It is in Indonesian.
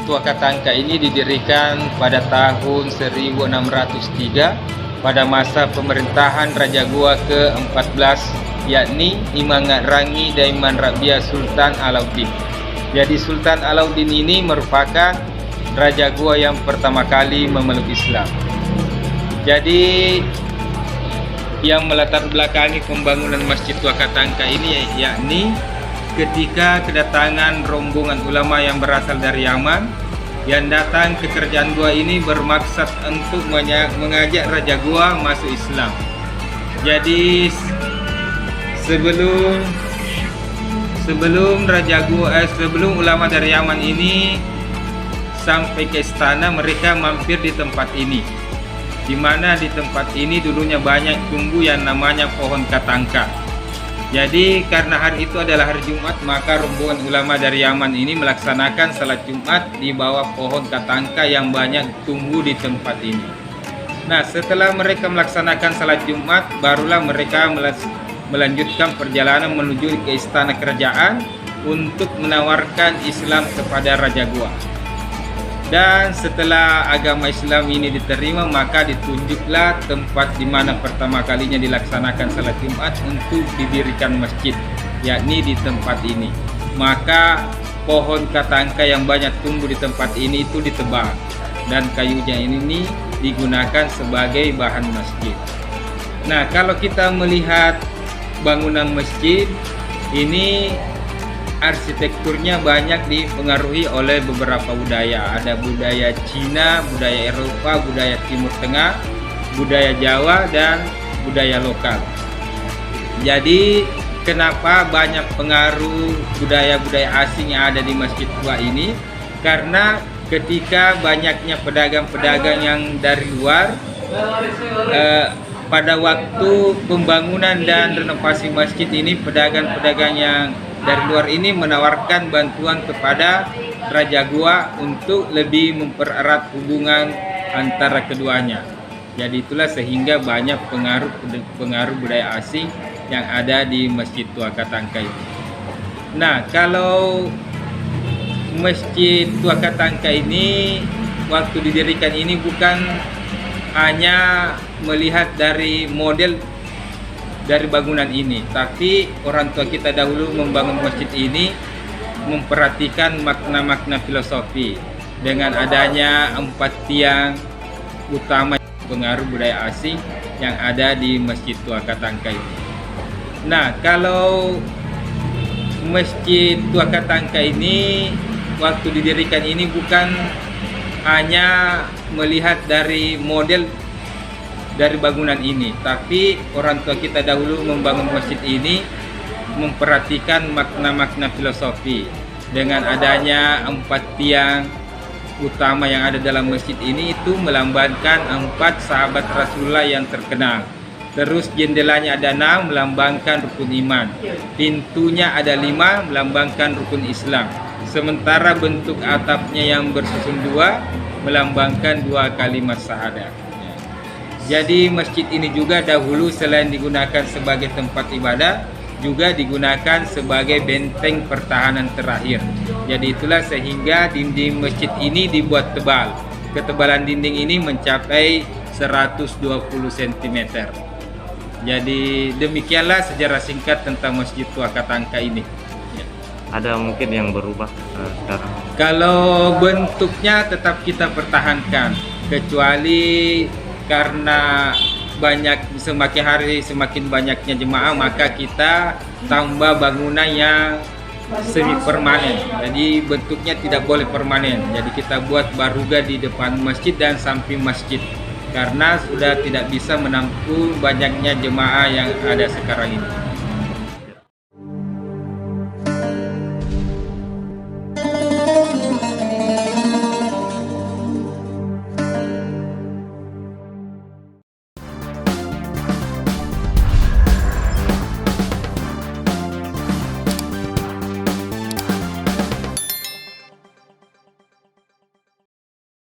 Tua Katangka ini didirikan pada tahun 1603 pada masa pemerintahan Raja Goa ke-14, yakni Imangat Rangi Daiman Rabiah Sultan Alauddin. Jadi Sultan Alauddin ini merupakan Raja Goa yang pertama kali memeluk Islam. Jadi yang melatar belakangi pembangunan Masjid Tua Katangka ini yakni ketika kedatangan rombongan ulama yang berasal dari Yaman yang datang ke kerajaan Goa ini bermaksud untuk mengajak Raja Goa masuk Islam. Jadi sebelum ulama dari Yaman ini sampai ke istana, mereka mampir di tempat ini, di mana di tempat ini dulunya banyak tumbuh yang namanya pohon katangka. Jadi karena hari itu adalah hari Jumat, maka rombongan ulama dari Yaman ini melaksanakan salat Jumat di bawah pohon katangka yang banyak tumbuh di tempat ini. Nah, setelah mereka melaksanakan salat Jumat, barulah mereka melanjutkan perjalanan menuju ke istana kerajaan untuk menawarkan Islam kepada Raja Goa. Dan setelah agama Islam ini diterima, maka ditunjuklah tempat di mana pertama kalinya dilaksanakan salat Jumat untuk didirikan masjid, yakni di tempat ini. Maka pohon katangka yang banyak tumbuh di tempat ini itu ditebang dan kayunya ini digunakan sebagai bahan masjid. Nah, kalau kita melihat bangunan masjid ini, arsitekturnya banyak dipengaruhi oleh beberapa budaya. Ada budaya Cina, budaya Eropa, budaya Timur Tengah, budaya Jawa, dan budaya lokal. Jadi kenapa banyak pengaruh budaya-budaya asing yang ada di Masjid Tua ini? Karena ketika banyaknya pedagang-pedagang yang dari luar, pada waktu pembangunan dan renovasi masjid ini, pedagang-pedagang yang dari luar ini menawarkan bantuan kepada Raja Goa untuk lebih mempererat hubungan antara keduanya. Jadi itulah sehingga banyak pengaruh budaya asing yang ada di Masjid Tua Katangka itu. Nah, kalau Masjid Tua Katangka ini waktu didirikan ini bukan hanya melihat dari model dari bangunan ini, tapi orang tua kita dahulu membangun masjid ini memperhatikan makna-makna filosofi dengan adanya 4 tiang utama pengaruh budaya asing yang ada di Masjid Tua Katangka ini. Nah, kalau Masjid Tua Katangka ini waktu didirikan ini bukan hanya melihat dari model dari bangunan ini, tapi orang tua kita dahulu membangun masjid ini memperhatikan makna-makna filosofi dengan adanya 4 tiang utama yang ada dalam masjid ini itu melambangkan 4 sahabat Rasulullah yang terkenal. Terus jendelanya ada 6 melambangkan rukun iman, pintunya ada 5 melambangkan rukun Islam, sementara bentuk atapnya yang bersusun 2 melambangkan 2 kalimat syahadat. Jadi masjid ini juga dahulu selain digunakan sebagai tempat ibadah, juga digunakan sebagai benteng pertahanan terakhir. Jadi itulah sehingga dinding masjid ini dibuat tebal. Ketebalan dinding ini mencapai 120 cm. Jadi demikianlah sejarah singkat tentang Masjid Tua Katangka ini. Ada mungkin yang berubah sekarang? Kalau bentuknya tetap kita pertahankan, kecuali karena semakin hari semakin banyaknya jemaah, maka kita tambah bangunan yang semi permanen. Jadi bentuknya tidak boleh permanen. Jadi kita buat baruga di depan masjid dan samping masjid, karena sudah tidak bisa menampung banyaknya jemaah yang ada sekarang ini.